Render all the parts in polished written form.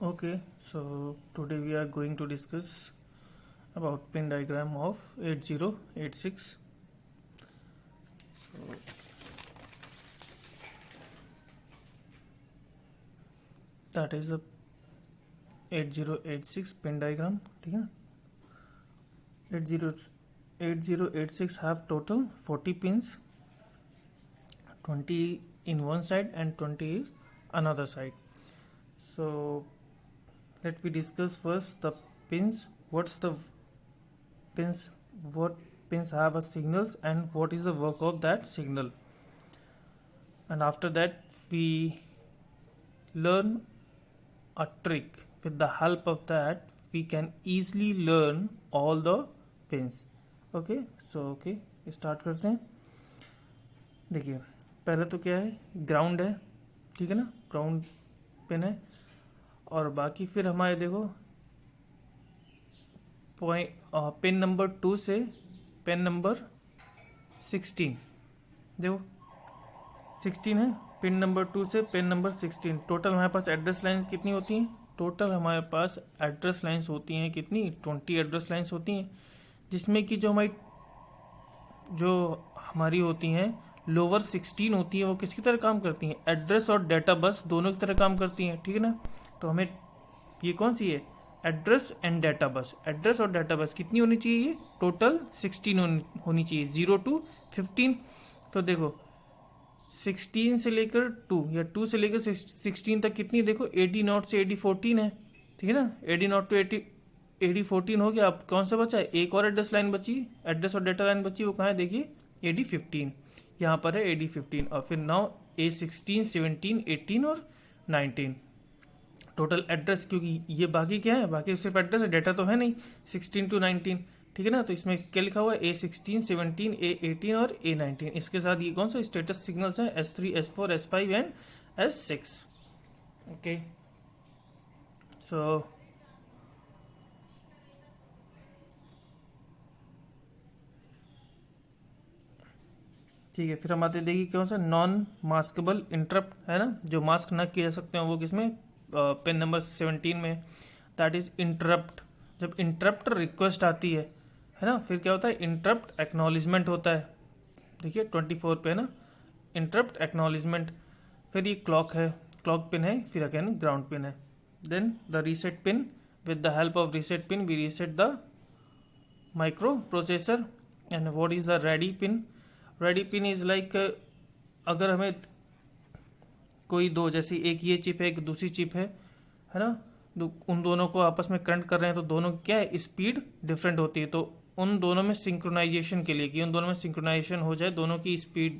Okay, so today we are going to discuss about pin diagram of 8086. So that is a 8086 pin diagram. ठीक है ना? 8086 have total 40 pins, 20 in one side and 20 is another side. So let we discuss first the pins. What's the pins? What pins have a signals and what is the work of that signal? And after that we learn a trick. With the help of that we can easily learn all the pins. Okay, so start करते हैं. देखिए पहले तो क्या है, ground है, ठीक है ना, ग्राउंड पिन है. और बाकी फिर हमारे देखो पिन नंबर 2 से पिन नंबर 16, देखो 16 है, पिन नंबर 2 से पिन नंबर 16. टोटल हमारे पास एड्रेस लाइंस कितनी होती हैं? टोटल हमारे पास एड्रेस लाइंस होती हैं कितनी? 20 एड्रेस लाइंस होती हैं, जिसमें कि जो हमारी होती हैं लोअर 16 होती है, वो किसकी तरह काम करती हैं? एड्रेस और डेटा बस दोनों की तरह काम करती हैं, ठीक है ना. तो हमें ये कौन सी है? Address and data bus. Address और डेटा बस कितनी होनी चाहिए? ये टोटल 16 होनी चाहिए, 0 to 15. तो देखो 16 से लेकर 2 या 2 से लेकर 16 तक कितनी, देखो 80 नॉट से 80 14 है, ठीक है ना. 80 नॉट टू 80 14 हो गया. अब कौन सा बचा है? एक और एड्रेस लाइन बची, एड्रेस और डेटा लाइन बची, वो कहाँ है? देखिए 80 15, यहाँ पर है 80 15. और फिर नाउ A16 17 18 और 19 टोटल एड्रेस, क्योंकि ये बाकी क्या है? बाकी सिर्फ एड्रेस है, डेटा तो है नहीं. 16 to 19, ठीक है ना. तो इसमें क्या लिखा हुआ है? A16 17 A18 और A19. इसके साथ ये कौन सा स्टेटस सिग्नल्स हैं? S3 S4 S5 and S6. Okay, सो ठीक है. फिर हम आते देखिए कौन सा नॉन मास्केबल इंटरप्ट है ना, जो मास्क ना किए जा सकते हैं, वो किसमें? पिन नंबर 17 में. That is interrupt. जब इंटरप्ट रिक्वेस्ट आती है ना, फिर क्या होता है? इंटरप्ट एक्नॉलेजमेंट होता है. देखिए 24 पे है ना, इंटरप्ट एक्नॉलेजमेंट. फिर ये क्लॉक है, क्लॉक पिन है, फिर अगेन ग्राउंड पिन है. Then the reset pin. With the help of reset pin we reset the microprocessor. And what is the ready pin? Ready pin is like, अगर हमें कोई दो, जैसे एक ये चिप है एक दूसरी चिप है ना, उन दोनों को आपस में कनेक्ट कर रहे हैं, तो दोनों क्या है? स्पीड डिफरेंट होती है. तो उन दोनों में सिंक्रोनाइजेशन के लिए, कि उन दोनों में सिंक्रोनाइजेशन हो जाए, दोनों की स्पीड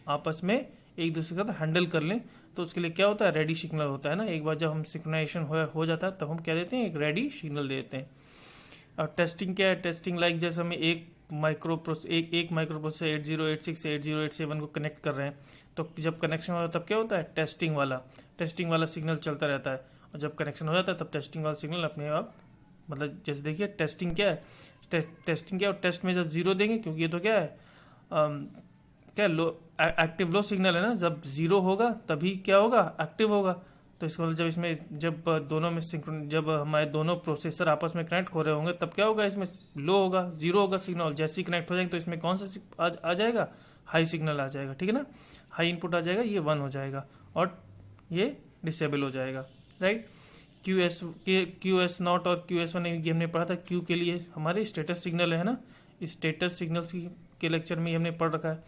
आपस में एक दूसरे का हैंडल कर लें, तो उसके लिए क्या होता है? रेडी सिग्नल होता है ना. एक बार जब हम सिंक्रोनाइजेशन हो जाता है, तब हम क्या देते हैं? एक रेडी सिग्नल देते हैं. और टेस्टिंग क्या है? टेस्टिंग लाइक जैसे हमें एक माइक्रो प्रोसेसर 8086 से 8087 को कनेक्ट कर रहे हैं, तो जब कनेक्शन होता है तब क्या होता है? टेस्टिंग वाला सिग्नल चलता रहता है. और जब कनेक्शन हो जाता है तब टेस्टिंग वाला सिग्नल अपने आप, मतलब जैसे देखिए टेस्टिंग क्या है, टेस्टिंग क्या है, और टेस्ट में जब जीरो देंगे, क्योंकि ये तो क्या है, क्या लो एक्टिव लो सिग्नल है ना, जब जीरो होगा तभी क्या होगा? एक्टिव होगा. तो इसका मतलब जब दोनों में जब हमारे दोनों प्रोसेसर आपस में कनेक्ट हो रहे होंगे, तब क्या होगा? इसमें लो होगा, जीरो होगा सिग्नल. जैसे ही कनेक्ट हो जाएंगे तो इसमें कौन सा आ जाएगा? हाई सिग्नल आ जाएगा, ठीक है ना. हाई इनपुट आ जाएगा, ये 1 हो जाएगा और ये डिसेबल हो जाएगा, राइट. QS नॉट और QS1 ये हमने पढ़ा था. Q के लिए हमारे स्टेटस सिग्नल है ना, स्टेटस सिग्नल्स के लेक्चर में हमने पढ़ रखा है.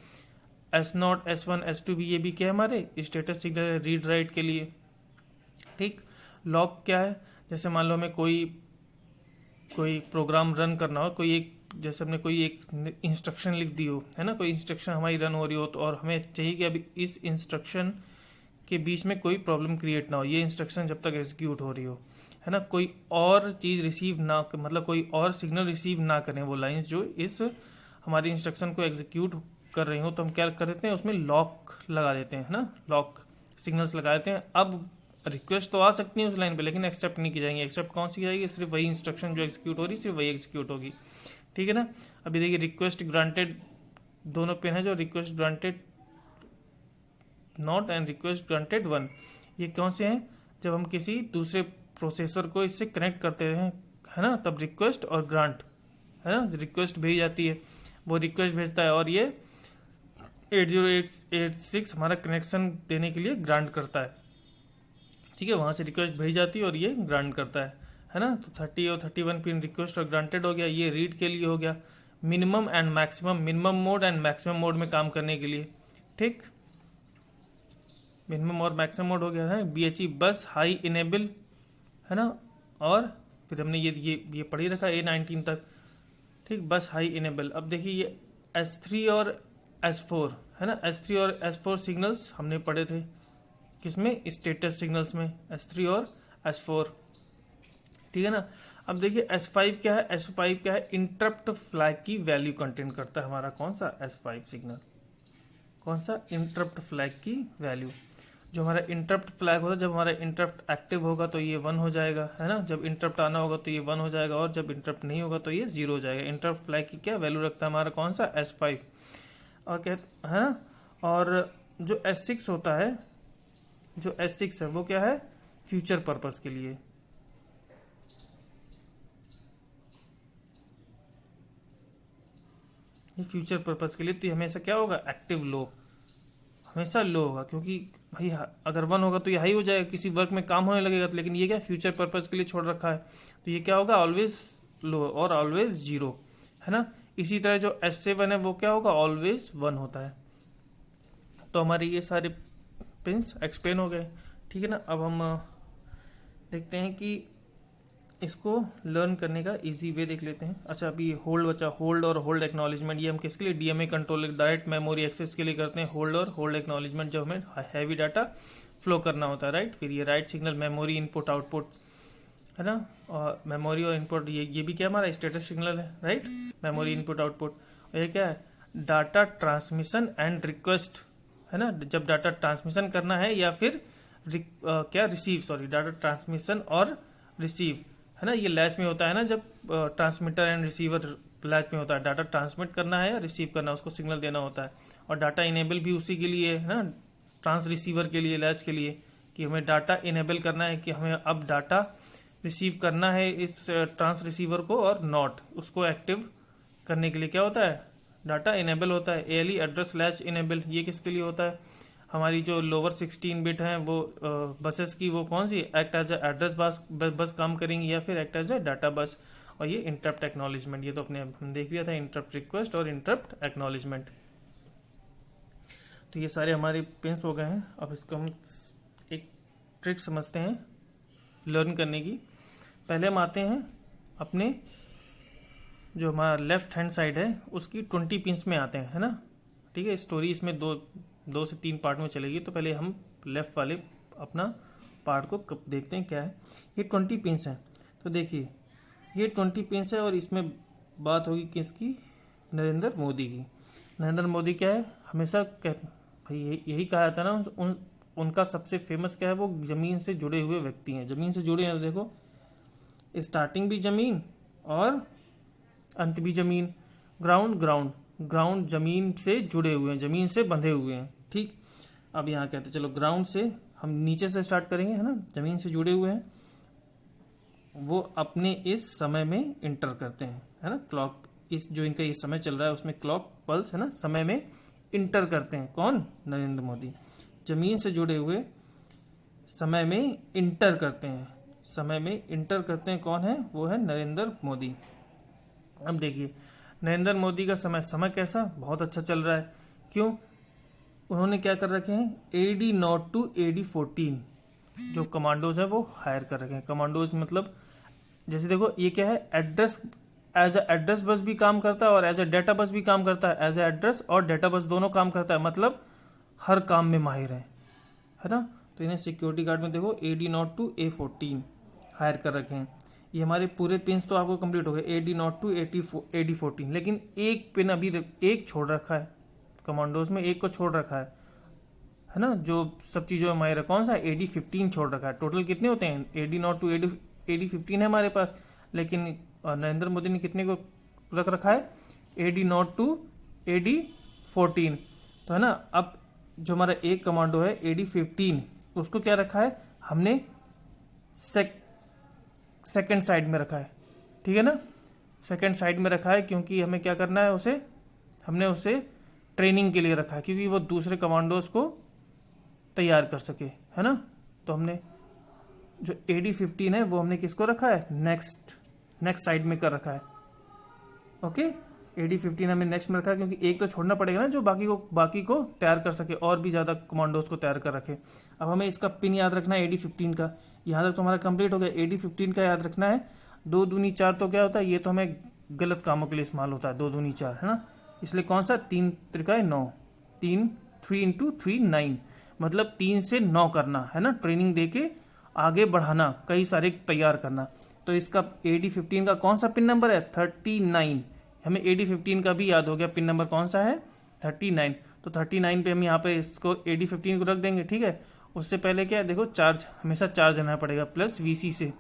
S0 S1 S2 भी, ये भी क्या है? हमारे स्टेटस सिग्नल रीड राइट के लिए, ठीक. लॉग क्या है? जैसे मान लो हमें कोई प्रोग्राम रन करना हो, जैसे हमने कोई एक इंस्ट्रक्शन लिख दी हो, है ना, कोई इंस्ट्रक्शन हमारी रन हो रही हो, तो और हमें चाहिए कि अभी इस इंस्ट्रक्शन के बीच में कोई प्रॉब्लम क्रिएट ना हो, ये इंस्ट्रक्शन जब तक एग्जीक्यूट हो रही हो, है ना, कोई और चीज़ रिसीव ना, मतलब कोई और सिग्नल रिसीव ना करें वो लाइंस जो इस हमारी इंस्ट्रक्शन को एग्जीक्यूट कर रही हो, तो हम क्या कर देते हैं? उसमें लॉक लगा देते हैं, है ना, लॉक सिग्नल्स लगा देते हैं. अब रिक्वेस्ट तो आ सकती है उस लाइन पे, लेकिन एक्सेप्ट नहीं की जाएंगी. एक्सेप्ट कौन सी की जाएगी? सिर्फ वही इंस्ट्रक्शन जो एग्जीक्यूट हो रही है, सिर्फ वही एग्जीक्यूट होगी, ठीक है ना. अभी देखिए रिक्वेस्ट ग्रांटेड दोनों पिन है, जो request granted not and request granted 1, ये कौन से हैं? जब हम किसी दूसरे प्रोसेसर को इससे कनेक्ट करते हैं, है ना, तब रिक्वेस्ट और ग्रांट, है ना, रिक्वेस्ट भेजी जाती है, वो रिक्वेस्ट भेजता है और ये 80886 हमारा कनेक्शन देने के लिए ग्रांट करता है। ठीक है, वहाँ से रिक्वेस्ट भेजी जाती है और ये ग्रांट करता है ना। तो 30 और 31 पिन रिक्वेस्ट और ग्रांटेड हो गया। ये रीड के लिए हो गया, minimum and maximum, minimum mode and maximum mode में काम करने के लिए। ठीक, मिनिमम और मैक्सिमम मोड हो गया है। BHE बस हाई इनेबल, है ना, और फिर हमने ये पढ़ ही रखा A19 तक। ठीक, बस हाई इनेबल। अब देखिए ये S3 और S4, है ना, S3 और S4 सिग्नल्स हमने पढ़े थे किसमें, स्टेटस सिग्नल्स में, S3 और S4। ठीक है ना। अब देखिए S5 क्या है, S5 क्या है, इंटरप्ट फ्लैग की वैल्यू कंटेन करता है हमारा कौन सा, S5 सिग्नल, कौन सा, इंटरप्ट फ्लैग की वैल्यू। जो हमारा इंटरप्ट फ्लैग होगा, जब हमारा इंटरप्ट एक्टिव होगा तो ये 1 हो जाएगा, है ना, जब इंटरप्ट आना होगा तो ये 1 हो जाएगा, और जब इंटरप्ट नहीं होगा तो ये 0 हो जाएगा। इंटरप्ट फ्लैग की क्या वैल्यू रखता है हमारा कौन सा, S5। और क्या है, और जो S6 होता है, जो S6 है वो क्या है, फ्यूचर पर्पस के लिए। ये फ्यूचर पर्पस के लिए, तो हमेशा क्या होगा, एक्टिव लो, हमेशा लो होगा, क्योंकि भाई अगर 1 होगा तो ये हाई हो जाएगा, किसी वर्क में काम होने लगेगा। लेकिन ये क्या फ्यूचर पर्पस के लिए छोड़ रखा है, तो ये क्या होगा, ऑलवेज लो और ऑलवेज 0, है ना। इसी तरह जो S7 है वो क्या होगा, ऑलवेज 1 होता है। तो हमारे ये सारे पिंस एक्सप्लेन हो गए। ठीक है ना। अब हम देखते हैं कि इसको लर्न करने का इजी वे देख लेते हैं। अच्छा, अभी होल्ड बचा, होल्ड और होल्ड एक्नॉलेजमेंट, ये हम किसके लिए, DMA control direct memory access के लिए करते हैं। होल्ड और होल्ड एक्नॉलेजमेंट जब हमें हैवी डाटा फ्लो करना होता है, राइट। फिर ये write signal, memory input output, है ना, और मेमोरी और इनपुट, ये भी क्या हमारा स्टेटस सिग्नल है, राइट, मेमोरी इनपुट आउटपुट। और ये क्या है, डाटा ट्रांसमिशन एंड रिक्वेस्ट, है ना, जब डाटा ट्रांसमिशन करना है या फिर क्या रिसीव, सॉरी, डाटा ट्रांसमिशन और रिसीव, है ना, ये लैच में होता है ना, जब ट्रांसमीटर एंड रिसीवर लैच में होता है, डाटा ट्रांसमिट करना है या रिसीव करना है, उसको सिग्नल देना होता है। और डाटा इनेबल भी उसी के लिए है ना, ट्रांस रिसीवर के लिए, लैच के लिए, कि हमें डाटा इनेबल करना है, कि हमें अब डाटा रिसीव करना है इस ट्रांस रिसीवर को, और नॉट उसको एक्टिव करने के लिए क्या होता है, डाटा इनेबल होता है। ALE एड्रेस लैच इनेबल, ये किसके लिए होता है, हमारी जो लोअर 16 बिट हैं वो बसेस की, वो कौन सी, एक्ट एज एड्रेस बस काम करेंगी या फिर एक्ट एज ए डाटा बस। और ये इंटरप्ट एक्नॉलेजमेंट, ये तो अपने हम देख लिया था, इंटरप्ट रिक्वेस्ट और इंटरप्ट एक्नॉलेजमेंट। तो ये सारे हमारे पिंस हो गए हैं। अब इसको हम एक ट्रिक समझते हैं लर्न करने की। पहले हम आते हैं अपने जो हमारा लेफ्ट हैंड साइड है उसकी 20 पिंस में आते हैं, है ना। ठीक है, स्टोरी इसमें दो से 3 पार्ट में चलेगी। तो पहले हम लेफ्ट वाले अपना पार्ट को देखते हैं क्या है। ये 20 पिंस हैं, तो देखिए ये 20 पिंस है, और इसमें बात होगी किसकी, नरेंद्र मोदी की। नरेंद्र मोदी क्या है, हमेशा भाई यही कहा जाता है ना, उनका सबसे फेमस क्या है, वो ज़मीन से जुड़े हुए व्यक्ति हैं। ज़मीन से जुड़े हैं, देखो स्टार्टिंग भी ज़मीन और अंत भी ज़मीन, ग्राउंड ज़मीन से जुड़े हुए हैं, ज़मीन से बंधे हुए हैं। ठीक, अब यहाँ कहते हैं चलो ग्राउंड से हम नीचे से स्टार्ट करेंगे, है ना, ज़मीन से जुड़े हुए हैं, वो अपने इस समय में इंटर करते हैं, है ना, क्लॉक, इस जो इनका ये समय चल रहा है उसमें क्लॉक पल्स, है ना, समय में इंटर करते हैं। कौन, नरेंद्र मोदी। ज़मीन से जुड़े हुए समय में इंटर करते हैं, समय में इंटर करते हैं, कौन है, वो है नरेंद्र मोदी। अब देखिए नरेंद्र मोदी का समय कैसा, बहुत अच्छा चल रहा है। क्यों, उन्होंने क्या कर रखे हैं, AD0 to AD14 जो कमांडोज है वो हायर कर रखे हैं। कमांडोज मतलब जैसे देखो ये क्या है, address, as a address bus भी काम करता है और एज ए डाटा बस भी काम करता है। एज ए एड्रेस और डाटा बस दोनों काम करता है, मतलब हर काम में माहिर है ना। तो इन्हें सिक्योरिटी गार्ड में देखो AD0 to A14 हायर कर रखे हैं। ये हमारे पूरे पिन्स तो आपको कंप्लीट हो गए, AD0 to AD14, लेकिन एक पिन अभी एक छोड़ रखा है, कमांडोज में एक को छोड़ रखा है ना, जो सब चीज़ों में माहिर है। कौन सा, AD15 छोड़ रखा है। टोटल कितने होते हैं, AD0 to AD15 है हमारे पास, लेकिन नरेंद्र मोदी ने कितने को रख रखा है, AD0 to AD14, तो है ना। अब जो हमारा एक कमांडो है AD15, उसको क्या रखा है हमने, सेकंड साइड में रखा है, ठीक है ना, सेकंड साइड में रखा है क्योंकि हमें क्या करना है, हमने उसे ट्रेनिंग के लिए रखा है क्योंकि वो दूसरे कमांडोज को तैयार कर सके, है ना। तो हमने जो AD15 है वो हमने किसको रखा है, नेक्स्ट साइड में कर रखा है। ओके, AD15 हमने नेक्स्ट में रखा है क्योंकि एक तो छोड़ना पड़ेगा ना जो बाकी को तैयार कर सके और भी ज़्यादा कमांडोज को तैयार कर रखे। अब हमें इसका पिन याद रखना है AD15 का। यहाँ तक तो हमारा कंप्लीट हो गया। AD15 का याद रखना है 2 दूनी 4 तो क्या होता है, ये तो हमें गलत कामों के लिए इस्तेमाल होता है 2 दूनी 4, है ना। इसलिए कौन सा 3 त्रिकाय 9, 3 × 3 9, मतलब 3 से 9 करना, है ना, ट्रेनिंग दे के आगे बढ़ाना, कई सारे तैयार करना। तो इसका AD15 का कौन सा पिन नंबर है, 39। हमें AD15 का भी याद हो गया, पिन नंबर कौन सा है, 39। तो 39 पे हम यहाँ पे इसको AD15 को रख देंगे, ठीक है। उससे पहले क्या है, देखो चार्ज, हमेशा चार्ज आना पड़ेगा प्लस VC से।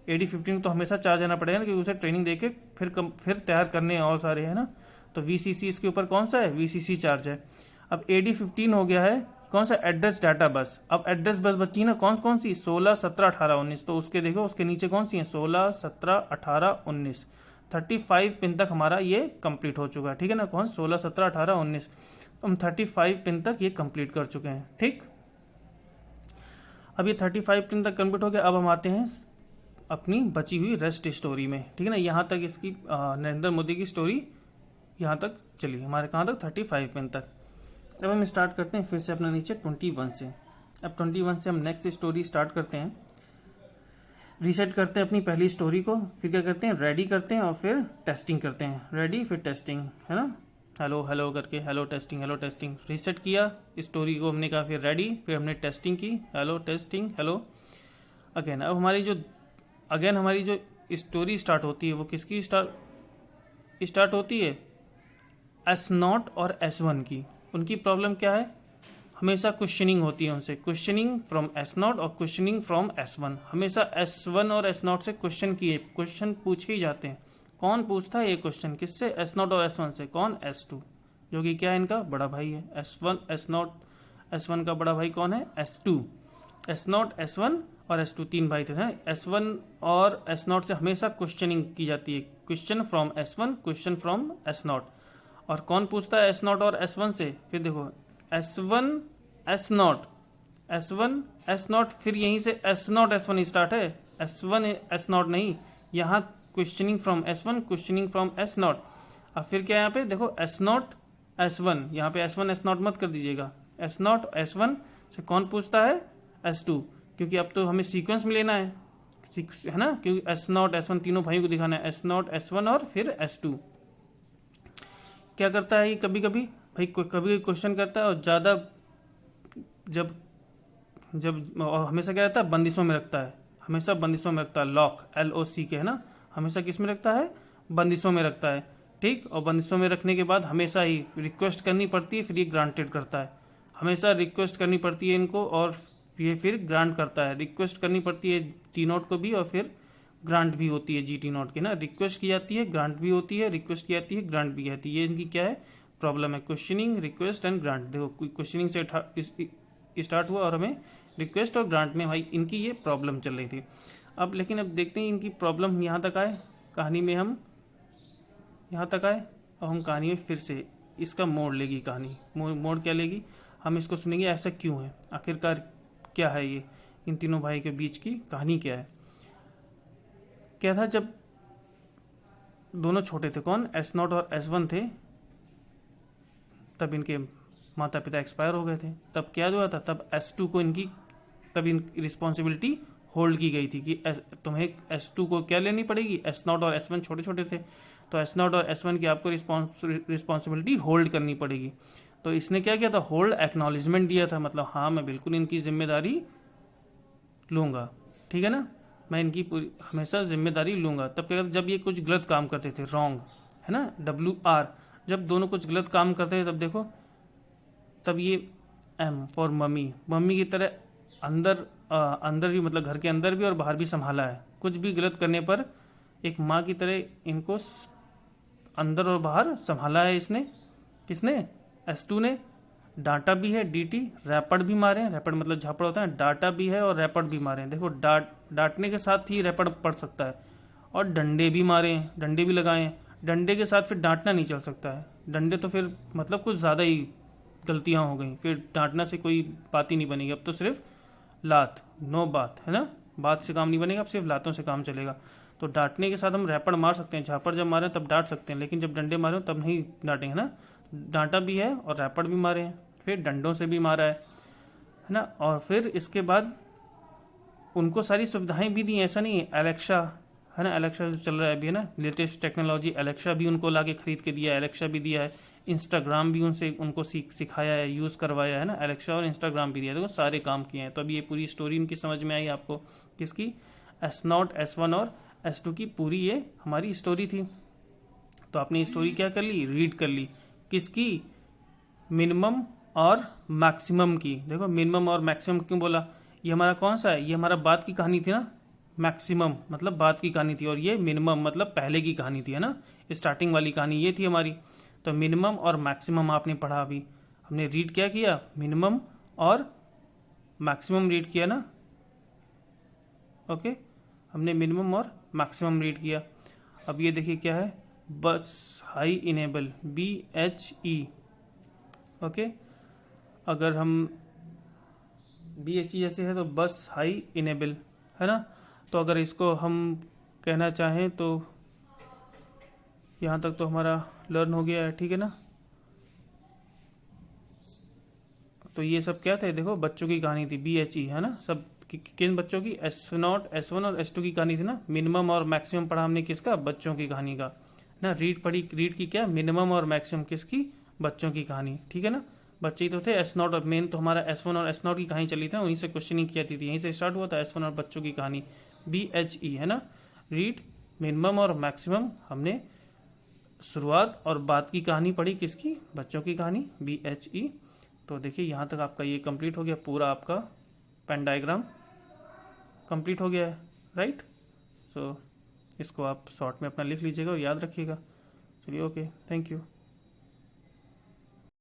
AD15 तो हमेशा चार्ज आना पड़ेगा ना, क्योंकि उसे ट्रेनिंग देके फिर तैयार करने हैं और सारे, है ना। तो VCC इसके ऊपर कौन सा है, VCC चार्ज है। अब AD15 हो गया है कौन सा, एड्रेस डाटा बस। अब एड्रेस बस बची ना कौन सी, 16 17 18 19। तो उसके देखो उसके नीचे कौन सी है, 16 17 18 19, 35 पिन तक हमारा ये कंप्लीट हो चुका है, ठीक है ना। कौन, 16 17 18 19, तो हम 35 पिन तक ये कंप्लीट कर चुके हैं, ठीक। अब ये 35 पिन तक कंप्लीट हो गया। अब हम आते हैं अपनी बची हुई रेस्ट स्टोरी में, ठीक है ना। यहाँ तक इसकी नरेंद्र मोदी की स्टोरी यहाँ तक चली, हमारे कहाँ तक, 35 पिन तक। अब हम स्टार्ट करते हैं फिर से अपना नीचे 21 से। अब 21 से हम नेक्स्ट स्टोरी स्टार्ट करते हैं, रीसेट करते हैं अपनी पहली स्टोरी को, फिर क्या करते हैं, रेडी करते हैं और फिर टेस्टिंग करते हैं। रेडी फिर टेस्टिंग, है ना, हेलो करके हेलो टेस्टिंग, रीसेट किया स्टोरी को हमने कहा, फिर रेडी, फिर हमने टेस्टिंग की, हेलो टेस्टिंग हेलो अगेन। अब हमारी जो स्टोरी स्टार्ट होती है वो किसकी स्टार्ट होती है, S0 और S1 की। उनकी प्रॉब्लम क्या है, हमेशा क्वेश्चनिंग होती है उनसे, क्वेश्चनिंग फ्रॉम S0 और क्वेश्चनिंग फ्रॉम S1। हमेशा S1 और S0 से क्वेश्चन पूछे ही जाते हैं। कौन पूछता है ये क्वेश्चन, किससे, S0 और S1 से। कौन, S2, जो कि क्या है, इनका बड़ा भाई है। S1 का बड़ा भाई कौन है, S2। S0 S1 और S2 तीन भाई थे, S1 और S0 से हमेशा क्वेश्चनिंग की जाती है, question from S1, question from S0। और कौन पूछता है S0 और S1 से, फिर देखो S1 S0 फिर यहीं से S0 S1 स्टार्ट है, S1 S0 नहीं, यहाँ questioning from S1, questioning from S0। अब फिर क्या यहाँ पे देखो S0 S1, यहाँ पे S1 S0 मत कर दीजिएगा, S0 S1 से कौन पूछता है, S2, क्योंकि अब तो हमें सीक्वेंस में लेना है ना, क्योंकि S0 S1 तीनों भाइयों को दिखाना है, S0 S1 और फिर S2। क्या करता है ये, कभी कभी क्वेश्चन करता है और ज़्यादा जब और हमेशा क्या रहता है, बंदिशों में रखता है, हमेशा बंदिशों में रखता है, लॉक LOC के, है ना, हमेशा किस में रखता है, बंदिशों में रखता है, ठीक। और बंदिशों में रखने के बाद हमेशा ही रिक्वेस्ट करनी पड़ती है, फिर ये ग्रांटेड करता है। हमेशा रिक्वेस्ट करनी पड़ती है इनको और ये फिर ग्रांट करता है। रिक्वेस्ट करनी पड़ती है T0 को भी और फिर ग्रांट भी होती है GT0 की ना, रिक्वेस्ट की जाती है, ग्रांट भी होती है, रिक्वेस्ट की जाती है, ग्रांट भी आती है। ये इनकी क्या है, प्रॉब्लम है, क्वेश्चनिंग, रिक्वेस्ट एंड ग्रांट। देखो क्वेश्चनिंग से स्टार्ट हुआ और हमें रिक्वेस्ट और ग्रांट में भाई इनकी ये प्रॉब्लम चल रही थी। अब लेकिन अब देखते हैं इनकी प्रॉब्लम यहाँ तक आए, कहानी में हम यहाँ तक आए। अब हम कहानी में फिर से इसका मोड़ लेगी कहानी, मोड़ क्या लेगी, हम इसको सुनेंगे ऐसा क्यों है, आखिरकार क्या है ये, इन तीनों भाई के बीच की कहानी क्या है। क्या था, जब दोनों छोटे थे, कौन, S0 और S1 थे, तब इनके माता पिता एक्सपायर हो गए थे। तब क्या हुआ था, तब S2 को इनकी रिस्पॉन्सिबिलिटी होल्ड की गई थी कि तुम्हें S2 को क्या लेनी पड़ेगी, S0 और S1 छोटे छोटे थे, तो S0 और S1 की आपको रिस्पॉन्सिबिलिटी होल्ड करनी पड़ेगी। तो इसने क्या किया था, होल्ड एक्नॉलेजमेंट दिया था, मतलब हाँ मैं बिल्कुल इनकी जिम्मेदारी लूँगा, ठीक है ना, मैं इनकी पूरी हमेशा जिम्मेदारी लूँगा। तब क्या, जब ये कुछ गलत काम करते थे, रॉन्ग, है ना, WR, जब दोनों कुछ गलत काम करते थे तब देखो, तब ये M फॉर मम्मी की तरह अंदर भी, मतलब घर के अंदर भी और बाहर भी संभाला है। कुछ भी गलत करने पर एक माँ की तरह इनको अंदर और बाहर संभाला है इसने, किसने, S2 ने। डांटा भी है, डीटी, रैपट भी मारे हैं, रैपट मतलब झापड़ होता है, डाटा भी है और रैपट भी मारे हैं। देखो डांटने के साथ ही रैपट पड़ सकता है, और डंडे भी मारे हैं, डंडे भी लगाए हैं। डंडे के साथ फिर डांटना नहीं चल सकता है, डंडे तो फिर मतलब कुछ ज़्यादा ही गलतियाँ हो गई, फिर डांटना से कोई बात ही नहीं बनेगी। अब तो सिर्फ लात, नो बात, है ना, बात से काम नहीं बनेगा, अब सिर्फ लातों से काम चलेगा। तो डांटने के साथ हम रैपड़ मार सकते हैं, झापड़ जब मारें तब डांट सकते हैं, लेकिन जब डंडे मारे तब नहीं डांटेंगे ना। डांटा भी है और रैपड़ भी मारे हैं, फिर डंडों से भी मारा है ना। और फिर इसके बाद उनको सारी सुविधाएं भी दी हैं, ऐसा नहीं है। एलेक्सा है ना, एलेक्सा जो चल रहा है अभी, है ना, लेटेस्ट टेक्नोलॉजी, एलेक्सा भी उनको लाके खरीद के दिया है, एलेक्सा भी दिया है। इंस्टाग्राम भी उनको सिखाया है, यूज़ करवाया है ना, एलेक्सा और इंस्टाग्राम भी दिया है। देखो सारे काम किए हैं। तो अभी ये पूरी स्टोरी इनकी समझ में आई आपको, किसकी, S0, S1 और S2 की पूरी ये हमारी स्टोरी थी। तो आपने स्टोरी क्या कर ली, रीड कर ली, किसकी, मिनिमम और मैक्सिमम की। देखो मिनिमम और मैक्सिमम क्यों बोला, ये हमारा कौन सा है, ये हमारा बाद की कहानी थी ना, मैक्सिमम मतलब बाद की कहानी थी, और ये मिनिमम मतलब पहले की कहानी थी, है ना, स्टार्टिंग वाली कहानी ये थी हमारी। तो मिनिमम और मैक्सिमम आपने पढ़ा, अभी हमने रीड क्या किया, मिनिमम और मैक्सिमम रीड किया ना, ओके, हमने मिनिमम और मैक्सिमम रीड किया। अब ये देखिए क्या है, बस हाई इनेबल, BHE, ओके। अगर हम BHE जैसे है तो बस हाई इनेबल, है ना। तो अगर इसको हम कहना चाहें तो यहाँ तक तो हमारा लर्न हो गया है, ठीक है ना। तो ये सब क्या थे, देखो बच्चों की कहानी थी, BHE, है ना, सब किन बच्चों की, S0, S1 और S2 की कहानी थी ना। मिनिमम और मैक्सिमम पढ़ा हमने किसका, बच्चों की कहानी का ना। रीड पढ़ी, रीड की क्या, मिनिमम और मैक्सिमम किसकी, बच्चों की कहानी, ठीक है ना। बच्चे ही तो थे, S0 और मेन तो हमारा S1 और S0 की कहानी चली थी, वहीं से क्वेश्चनिंग की जाती थी, यहीं से स्टार्ट हुआ था S1 और बच्चों की कहानी, BHE, है ना। रीड, मिनिमम और मैक्सिमम हमने शुरुआत और बाद की कहानी पढ़ी किसकी, बच्चों की कहानी, BHE। तो देखिए यहाँ तक आपका ये कंप्लीट हो गया, पूरा आपका पेन डायग्राम कंप्लीट हो गया है, राइट। सो इसको आप शॉर्ट में अपना लिख लीजिएगा और याद रखिएगा। चलिए, ओके, थैंक यू।